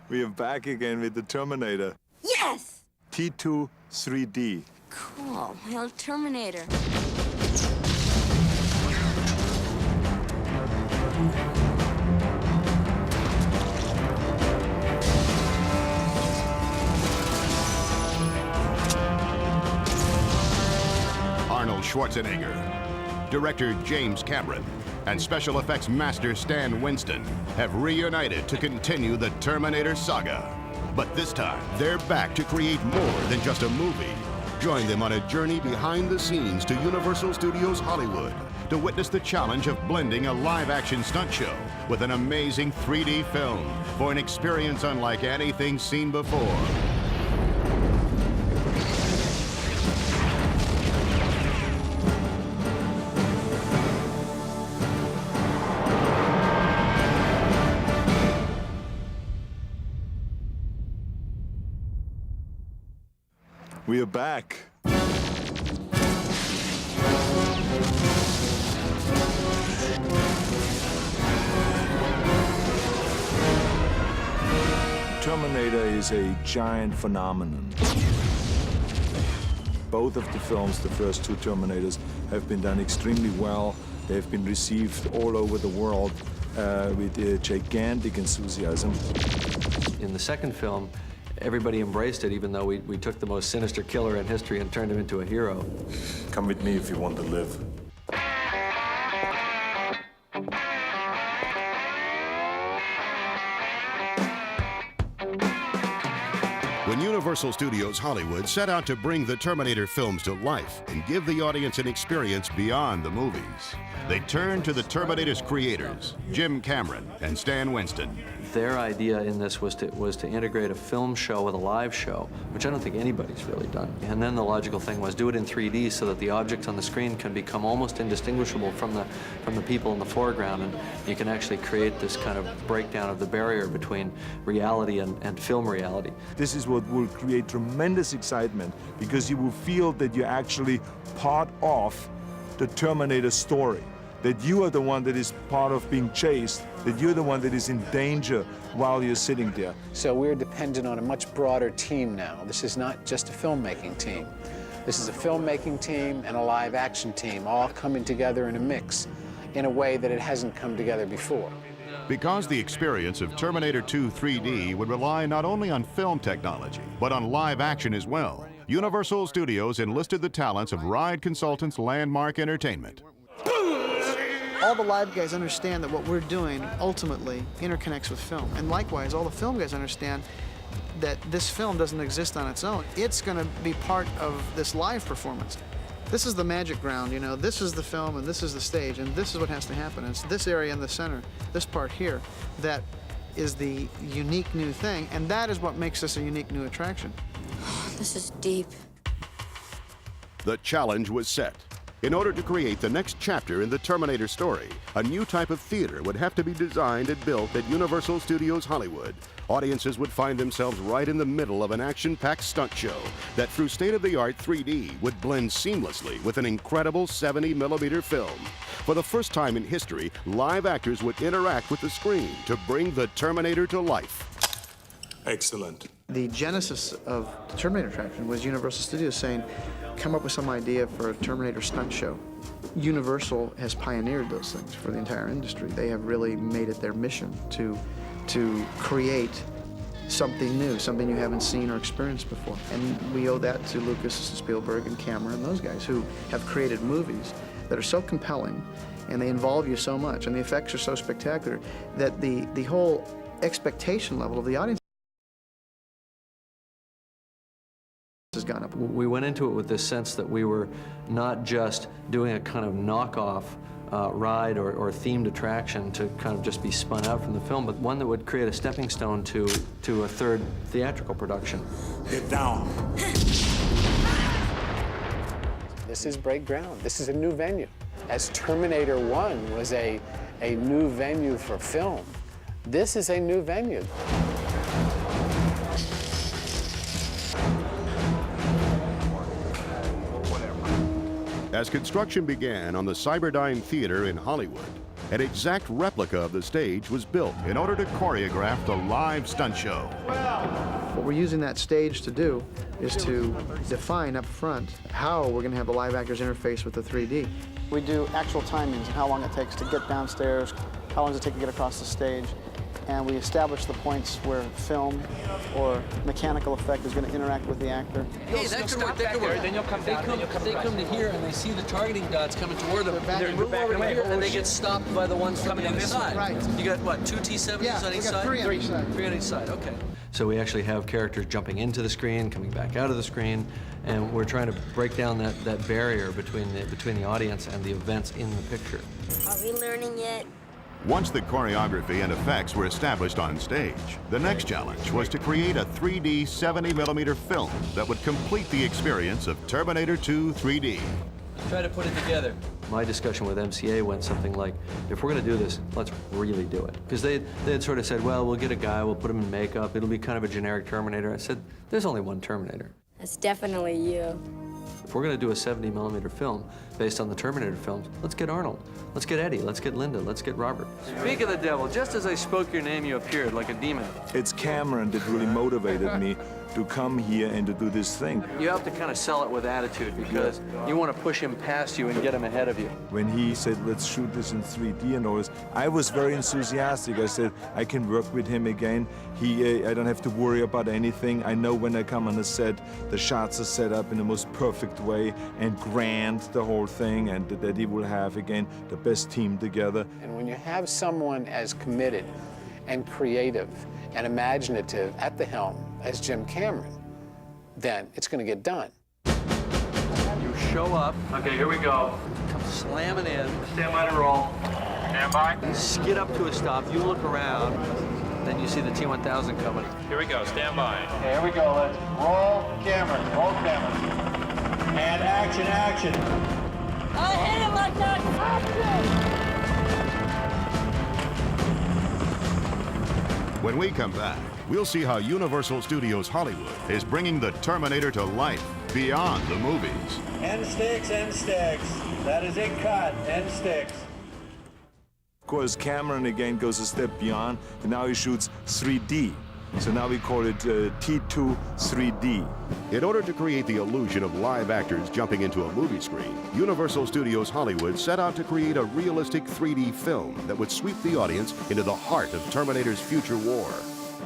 We are back again with the Terminator. Yes! T2 3D. Cool. My old Terminator. Arnold Schwarzenegger, director James Cameron, and special effects master Stan Winston have reunited to continue the Terminator saga. But this time, they're back to create more than just a movie. Join them on a journey behind the scenes to Universal Studios Hollywood to witness the challenge of blending a live-action stunt show with an amazing 3D film for an experience unlike anything seen before. We are back. Terminator is a giant phenomenon. Both of the films, the first two Terminators, have been done extremely well. They have been received all over the world with gigantic enthusiasm. In the second film, everybody embraced it, even though we took the most sinister killer in history and turned him into a hero. Come with me if you want to live. When Universal Studios Hollywood set out to bring the Terminator films to life and give the audience an experience beyond the movies, they turned to the Terminator's creators, Jim Cameron and Stan Winston. Their idea in this was to integrate a film show with a live show, which I don't think anybody's really done. And then the logical thing was do it in 3D so that the objects on the screen can become almost indistinguishable from the people in the foreground, and you can actually create this kind of breakdown of the barrier between reality and film reality. This is what will create tremendous excitement because you will feel that you're actually part of the Terminator story. That you are the one that is part of being chased, that you're the one that is in danger while you're sitting there. So we're dependent on a much broader team now. This is not just a filmmaking team. This is a filmmaking team and a live action team all coming together in a mix in a way that it hasn't come together before. Because the experience of Terminator 2 3D would rely not only on film technology, but on live action as well, Universal Studios enlisted the talents of ride consultants Landmark Entertainment. All the live guys understand that what we're doing ultimately interconnects with film. And likewise, all the film guys understand that this film doesn't exist on its own. It's going to be part of this live performance. This is the magic ground, you know. This is the film and this is the stage and this is what has to happen. It's this area in the center, this part here, that is the unique new thing, and that is what makes this a unique new attraction. This is deep. The challenge was set. In order to create the next chapter in the Terminator story, a new type of theater would have to be designed and built at Universal Studios Hollywood. Audiences would find themselves right in the middle of an action-packed stunt show that, through state-of-the-art 3D, would blend seamlessly with an incredible 70mm film. For the first time in history, live actors would interact with the screen to bring the Terminator to life. Excellent. The genesis of the Terminator attraction was Universal Studios saying, come up with some idea for a Terminator stunt show. Universal has pioneered those things for the entire industry. They have really made it their mission to create something new, something you haven't seen or experienced before. And we owe that to Lucas, Spielberg, and Cameron, and those guys who have created movies that are so compelling and they involve you so much and the effects are so spectacular that the whole expectation level of the audience has gone up. We went into it with this sense that we were not just doing a kind of knockoff ride or themed attraction to kind of just be spun out from the film, but one that would create a stepping stone to a third theatrical production. Get down. This is break ground. This is a new venue. As Terminator 1 was a new venue for film, this is a new venue. As construction began on the Cyberdyne Theater in Hollywood, An exact replica of the stage was built in order to choreograph the live stunt show. What we're using that stage to do is to define up front how we're going to have the live actors interface with the 3D. We do actual timings and how long it takes to get downstairs, how long does it take to get across the stage, and we establish the points where film or mechanical effect is going to interact with the actor. Hey, that could work, that could work. Then you'll come down, they come to here and they see the targeting dots coming toward them. They move over to here and they get stopped by the ones coming on this side. Right. You got, what, 2 T-70s on each side? Three on each side. 3 on each side, okay. So we actually have characters jumping into the screen, coming back out of the screen, and we're trying to break down that barrier between the audience and the events in the picture. Are we learning yet? Once the choreography and effects were established on stage, the next challenge was to create a 3D 70mm film that would complete the experience of Terminator 2 3D. Try to put it together. My discussion with MCA went something like, if we're going to do this, let's really do it. Because they had sort of said, well, we'll get a guy, we'll put him in makeup, it'll be kind of a generic Terminator. I said, there's only one Terminator. That's definitely you. If we're going to do a 70mm film based on the Terminator films, let's get Arnold, let's get Eddie, let's get Linda, let's get Robert. Speak of the devil, just as I spoke your name, you appeared like a demon. It's Cameron that really motivated me to come here and to do this thing. You have to kind of sell it with attitude because you want to push him past you and get him ahead of you. When he said, let's shoot this in 3D and all this, I was very enthusiastic. I said, I can work with him again. I don't have to worry about anything. I know when I come on the set, the shots are set up in the most perfect way and grand, the whole thing, and that he will have, again, the best team together. And when you have someone as committed and creative and imaginative at the helm as Jim Cameron, then it's going to get done. You show up. Okay, here we go. Come slamming in. Stand by to roll. Stand by. Skid up to a stop. You look around. Then you see the T-1000 coming. Here we go, stand by. Okay, here we go, let's roll camera, and action, action. I hit him like that. When we come back, we'll see how Universal Studios Hollywood is bringing the Terminator to life beyond the movies. End sticks, end sticks. That is it, cut, end sticks. Of course, Cameron again goes a step beyond, and now he shoots 3D. So now we call it T2 3D. In order to create the illusion of live actors jumping into a movie screen, Universal Studios Hollywood set out to create a realistic 3D film that would sweep the audience into the heart of Terminator's future war.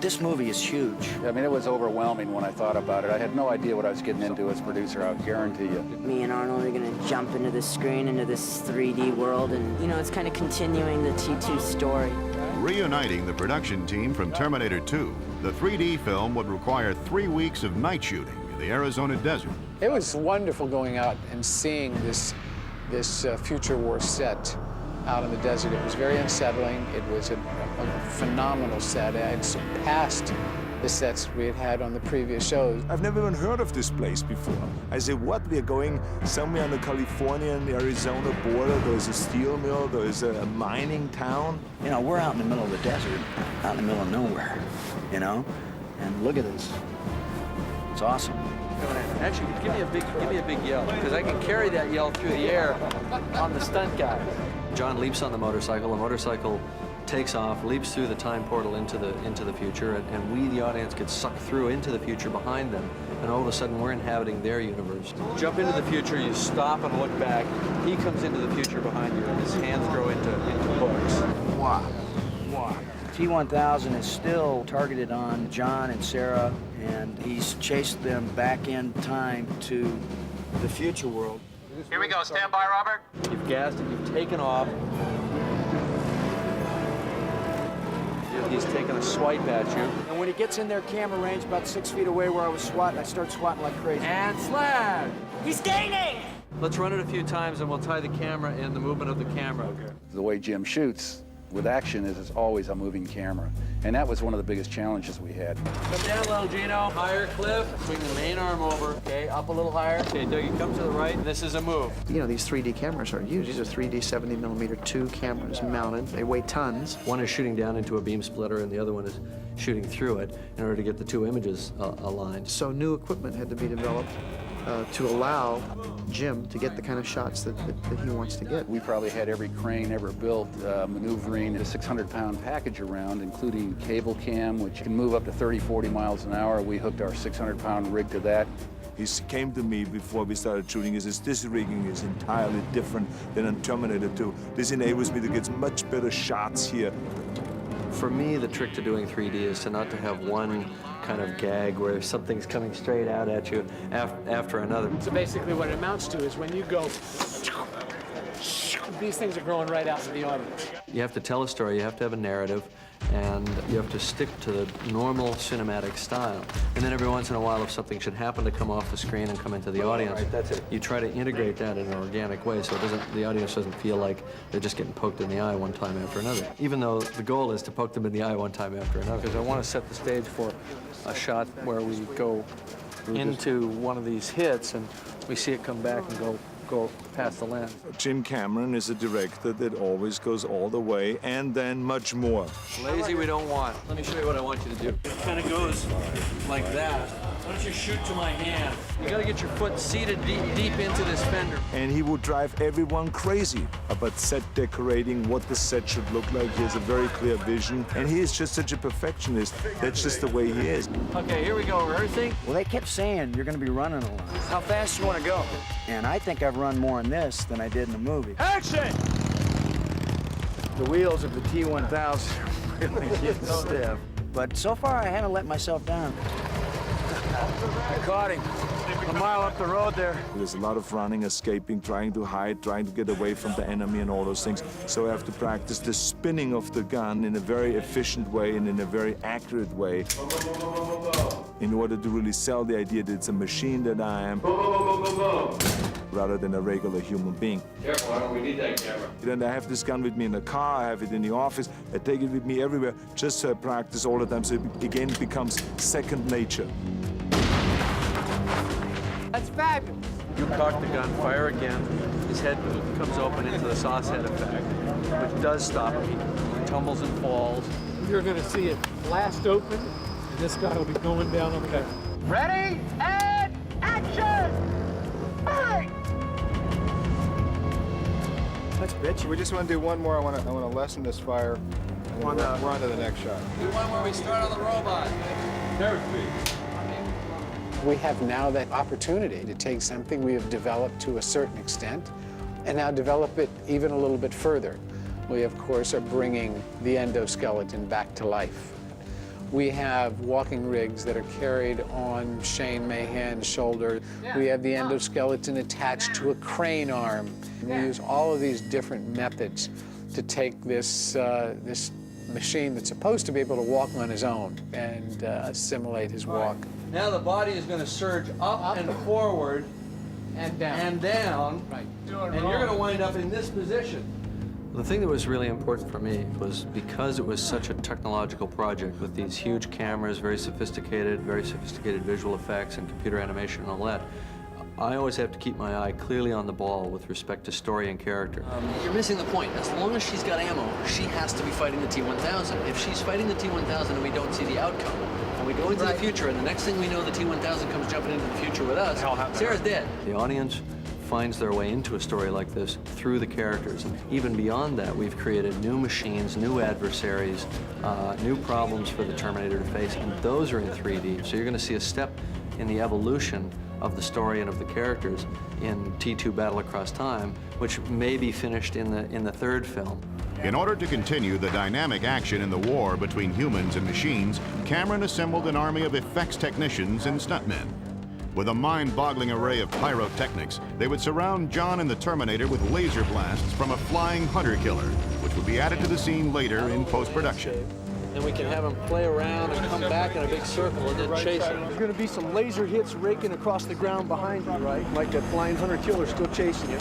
This movie is huge. I mean, it was overwhelming when I thought about it. I had no idea what I was getting into as producer, I guarantee you. Me and Arnold are gonna jump into this screen, into this 3D world, and you know, it's kind of continuing the T2 story. Reuniting the production team from Terminator 2, the 3D film would require 3 weeks of night shooting in the Arizona desert. It was wonderful going out and seeing this future war set out in the desert. It was very unsettling. It was a phenomenal set. It had surpassed the sets we had had on the previous shows. I've never even heard of this place before. I said, what? We're going somewhere on the California and Arizona border. There's a steel mill. There's a mining town. You know, we're out in the middle of the desert, out in the middle of nowhere, you know? And look at this. It's awesome. Actually, give me a big yell, because I can carry that yell through the air on the stunt guy. John leaps on the motorcycle takes off, leaps through the time portal into the future, and we, the audience, get sucked through into the future behind them, and all of a sudden we're inhabiting their universe. Jump into the future, you stop and look back, he comes into the future behind you, and his hands grow into hooks. Wow. Wow. T-1000 is still targeted on John and Sarah, and he's chased them back in time to the future world. Here we go, stand by, Robert. You've gassed it, you've taken off. He's taking a swipe at you. And when he gets in their camera range, about 6 feet away where I was swatting, I start swatting like crazy. And slag! He's gaining! Let's run it a few times and we'll tie the camera in the movement of the camera. Okay. The way Jim shoots with action is it's always a moving camera. And that was one of the biggest challenges we had. Come down, little Gino. Higher cliff. Swing the main arm over. Okay, up a little higher. Okay, Dougie, come to the right. This is a move. You know, these 3D cameras are huge. These are 3D 70mm 2 cameras mounted. They weigh tons. One is shooting down into a beam splitter and the other one is shooting through it in order to get the two images aligned. So new equipment had to be developed to allow Jim to get the kind of shots that he wants to get. We probably had every crane ever built maneuvering a 600-pound package around, including cable cam, which can move up to 30, 40 miles an hour. We hooked our 600-pound rig to that. He came to me before we started shooting. He says, this rigging is entirely different than on Terminator 2. This enables me to get much better shots here. For me, the trick to doing 3D is to not to have one kind of gag where something's coming straight out at you after another. So basically what it amounts to is when you go, these things are growing right out to the audience. You have to tell a story, you have to have a narrative, and you have to stick to the normal cinematic style. And then every once in a while, if something should happen to come off the screen and come into the audience, that's it. You try to integrate that in an organic way so the audience doesn't feel like they're just getting poked in the eye one time after another. Even though the goal is to poke them in the eye one time after another. Because I want to set the stage for a shot where we go into one of these hits and we see it come back and go past the lens. Jim Cameron is a director that always goes all the way and then much more. Lazy we don't want. Let me show you what I want you to do. It kind of goes like that. Why don't you shoot to my hand? You got to get your foot seated deep into this fender. And he would drive everyone crazy about set decorating, what the set should look like. He has a very clear vision, and he is just such a perfectionist. That's just the way he is. Okay, here we go. Rehearsing. Well, they kept saying you're going to be running a lot. How fast you want to go? And I think I've run more in this than I did in the movie. Action! The wheels of the T-1000 are really getting stiff. But so far, I haven't let myself down. I caught him a mile up the road there. There's a lot of running, escaping, trying to hide, trying to get away from the enemy and all those things. So I have to practice the spinning of the gun in a very efficient way and in a very accurate way in order to really sell the idea that it's a machine that I am rather than a regular human being. Careful, I don't need that camera. Then I have this gun with me in the car, I have it in the office, I take it with me everywhere just so I practice all the time so it again becomes second nature. That's fabulous. You cock the gun, fire again. His head comes open into the sauce head effect, which does stop him. He tumbles and falls. You're going to see it blast open, and this guy will be going down okay. Ready, and action! Bang! Let's bitch. We just want to do one more. I want to lessen this fire. And we're on to the next shot. Do one where we start on the robot. We have now that opportunity to take something we have developed to a certain extent and now develop it even a little bit further. We, of course, are bringing the endoskeleton back to life. We have walking rigs that are carried on Shane Mahan's shoulder. We have the endoskeleton attached to a crane arm. We use all of these different methods to take this machine that's supposed to be able to walk on his own and assimilate his walk. Now the body is going to surge up and forward And down. and down, Right. and you're going to wind up in this position. The thing that was really important for me was because it was such a technological project with these huge cameras, very sophisticated visual effects and computer animation and all that, I always have to keep my eye clearly on the ball with respect to story and character. You're missing the point. As long as she's got ammo, she has to be fighting the T-1000. If she's fighting the T-1000 and we don't see the outcome, and we go into the future, and the next thing we know, the T-1000 comes jumping into the future with us, Sarah's dead. The audience finds their way into a story like this through the characters. Even beyond that, we've created new machines, new adversaries, new problems for the Terminator to face, and those are in 3D. So you're going to see a step in the evolution of the story and of the characters in T2 Battle Across Time, which may be finished in the third film. In order to continue the dynamic action in the war between humans and machines, Cameron assembled an army of effects technicians and stuntmen. With a mind-boggling array of pyrotechnics, they would surround John and the Terminator with laser blasts from a flying hunter-killer, which would be added to the scene later in post-production. And we can have them play around and come back in a big circle and then chase them. There's going to be some laser hits raking across the ground behind you, right? Like that flying hunter killer still chasing you.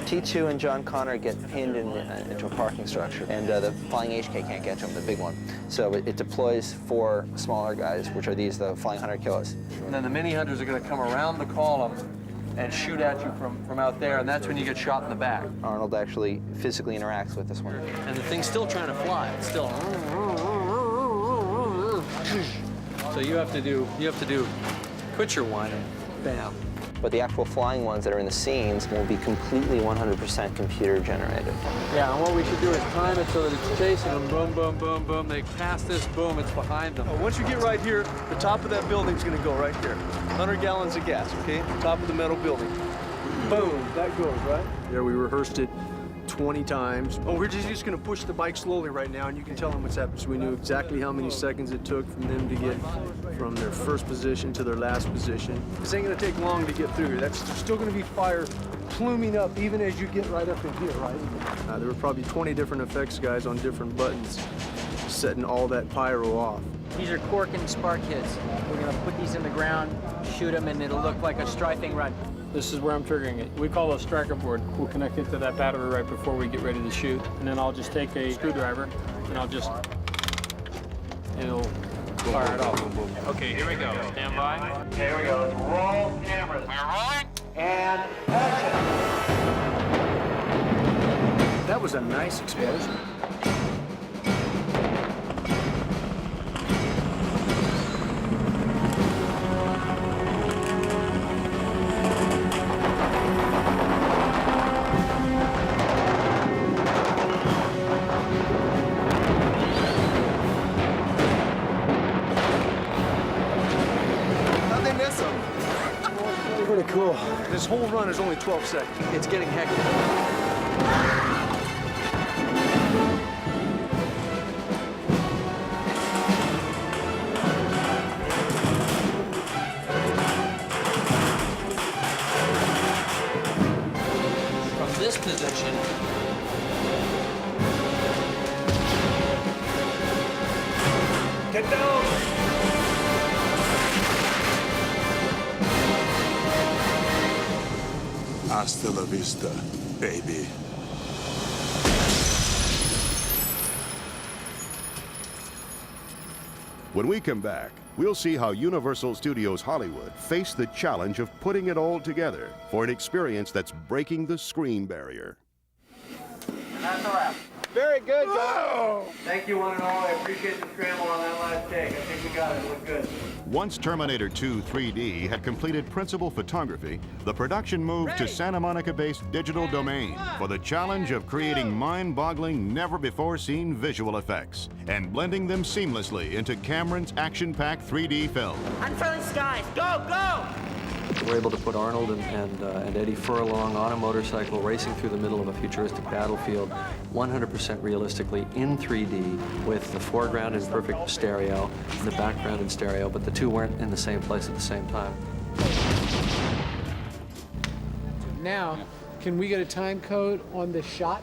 T2 and John Connor get pinned into a parking structure, and the flying HK can't catch them, the big one. So it deploys 4 smaller guys, which are the flying hunter killers. And then the mini hunters are going to come around the column and shoot at you from out there, and that's when you get shot in the back. Arnold actually physically interacts with this one. And the thing's still trying to fly. It's still. So you have to do quit your whining, bam. but the actual flying ones that are in the scenes will be completely 100% computer generated. Yeah, and what we should do is time it so that it's chasing them. Boom, boom, boom, boom. They pass this, boom, it's behind them. Once you get right here, the top of that building's gonna go right there. 100 gallons of gas, okay? Top of the metal building. Boom, that goes, right? There, we rehearsed it 20 times. Oh, we're just gonna push the bike slowly right now, and you can tell them what's happening. So we knew exactly how many seconds it took from them to get from their first position to their last position. This ain't gonna take long to get through here. There's still gonna be fire pluming up even as you get right up in here, right? There were probably 20 different effects guys on different buttons setting all that pyro off. These are cork and spark hits. We're gonna put these in the ground, shoot them, and it'll look like a strafing run. This is where I'm triggering it. We call it a striker board. We'll connect it to that battery right before we get ready to shoot. And then I'll just take a screwdriver and it'll fire it off. Okay, here we go. Stand by. Okay, here we go. Let's roll cameras. We're rolling. And action. That was a nice explosion. Pretty cool. This whole run is only 12 seconds. It's getting hectic. From this position, Get down. Hasta la vista, baby. When we come back, we'll see how Universal Studios Hollywood faced the challenge of putting it all together for an experience that's breaking the screen barrier. And that's a wrap. Very good, guys. Thank you, one and all. I appreciate the scramble on that last take. I think we got it. It looked good. Once Terminator 2 3D had completed principal photography, the production moved to Santa Monica-based Digital Domain for the challenge of creating mind-boggling, never-before-seen visual effects and blending them seamlessly into Cameron's action-packed 3D film. Unfriendly skies, go, go! we're able to put Arnold and Eddie Furlong on a motorcycle racing through the middle of a futuristic battlefield 100% realistically in 3D with the foreground in perfect stereo and the background in stereo, but the two weren't in the same place at the same time. Now, can we get a time code on this shot?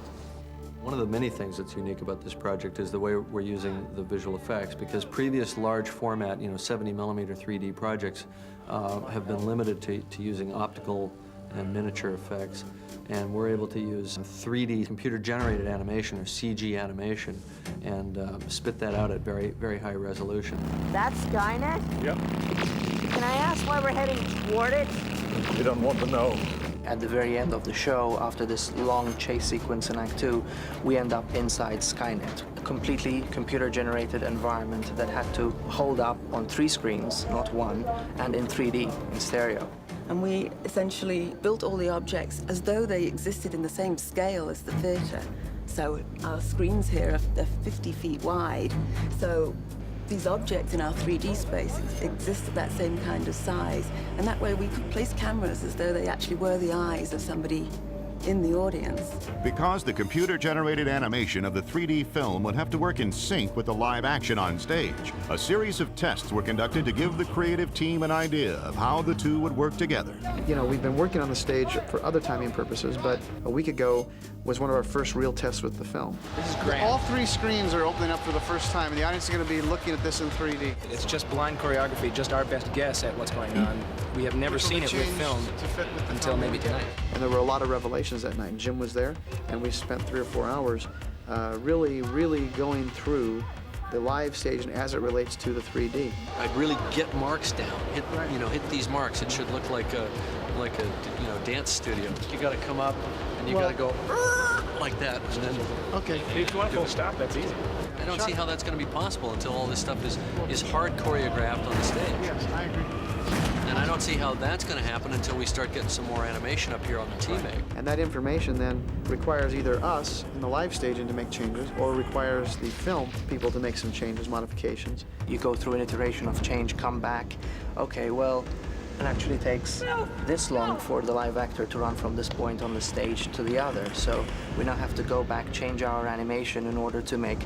One of the many things that's unique about this project is the way we're using the visual effects, because previous large format, 70mm 3D projects have been limited to using optical and miniature effects, and we're able to use 3D computer-generated animation, or CG animation, and spit that out at very, very high resolution. That's Skynet? Yep. Can I ask why we're heading toward it? You don't want to know. At the very end of the show, after this long chase sequence in Act 2, we end up inside Skynet, a completely computer-generated environment that had to hold up on 3 screens, not 1, and in 3D, in stereo. And we essentially built all the objects as though they existed in the same scale as the theater. So our screens here are 50 feet wide. So these objects in our 3D space exist at that same kind of size. And that way we could place cameras as though they actually were the eyes of somebody in the audience. Because the computer-generated animation of the 3D film would have to work in sync with the live action on stage, a series of tests were conducted to give the creative team an idea of how the two would work together. We've been working on the stage for other timing purposes, but a week ago was one of our first real tests with the film. This is great. All 3 screens are opening up for the first time, and the audience is going to be looking at this in 3D. It's just blind choreography, just our best guess at what's going on. We have never seen it with film until maybe tonight. And there were a lot of revelations that night. Jim was there, and we spent 3 or 4 hours really going through the live stage and as it relates to the 3D. I'd really get marks down, hit these marks. It should look like like a dance studio. You got to come up and you got to go like that, and then. Okay. If you want a full stop, that's easy. I don't see how that's going to be possible until all this stuff is hard choreographed on the stage. Yes, I agree. And I don't see how that's going to happen until we start getting some more animation up here on the T-Meg. And that information then requires either us in the live staging to make changes, or requires the film people to make some changes, modifications. You go through an iteration of change, come back. Okay, well, it actually takes this long for the live actor to run from this point on the stage to the other. So we now have to go back, change our animation in order to make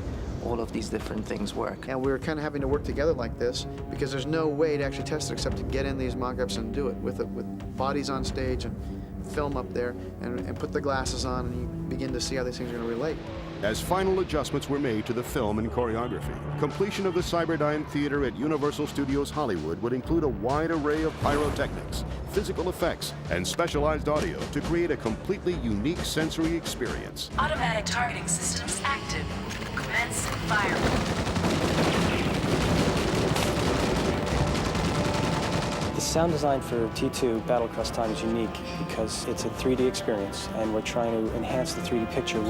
all of these different things work. And we're kind of having to work together like this because there's no way to actually test it except to get in these mock-ups and do it with bodies on stage and film up there and put the glasses on, and you begin to see how these things are going to relate. As final adjustments were made to the film and choreography, completion of the Cyberdyne Theater at Universal Studios Hollywood would include a wide array of pyrotechnics, physical effects, and specialized audio to create a completely unique sensory experience. Automatic targeting systems active. Commence fire. The sound design for T2 Battlecross Time is unique because it's a 3D experience, and we're trying to enhance the 3D picture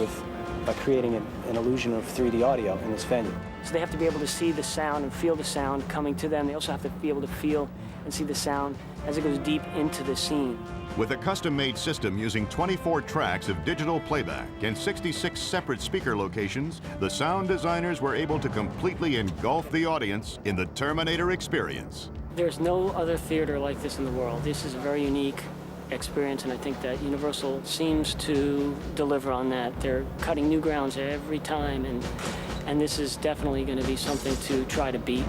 by creating an illusion of 3D audio in this venue. So they have to be able to see the sound and feel the sound coming to them. They also have to be able to feel and see the sound as it goes deep into the scene. With a custom-made system using 24 tracks of digital playback and 66 separate speaker locations, the sound designers were able to completely engulf the audience in the Terminator experience. There's no other theater like this in the world. This is a very unique experience, and I think that Universal seems to deliver on that. They're cutting new grounds every time, and this is definitely going to be something to try to beat.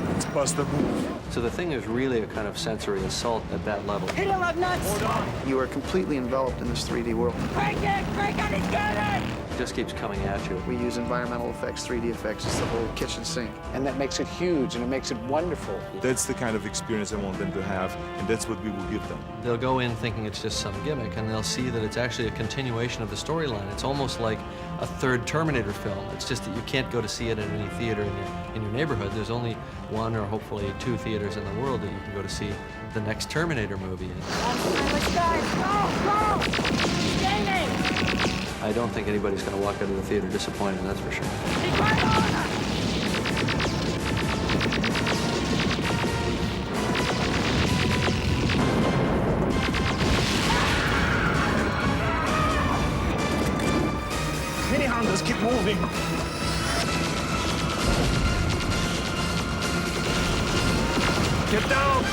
Let's bust the move. So the thing is really a kind of sensory assault at that level. Hit it like nuts! You are completely enveloped in this 3D world. Break it and get it! It just keeps coming at you. We use environmental effects, 3D effects. It's the whole kitchen sink. And that makes it huge, and it makes it wonderful. That's the kind of experience I want them to have, and that's what we will give them. They'll go in thinking it's just some gimmick, and they'll see that it's actually a continuation of the storyline. It's almost like a third Terminator film. It's just that you can't go to see it in any theater in your neighborhood. There's only one or hopefully 2 theaters in the world that you can go to see the next Terminator movie in. Let's go! Gaining! I don't think anybody's going to walk out of the theater disappointed, that's for sure. He's right on us! Mini Hondas, keep moving. Get down!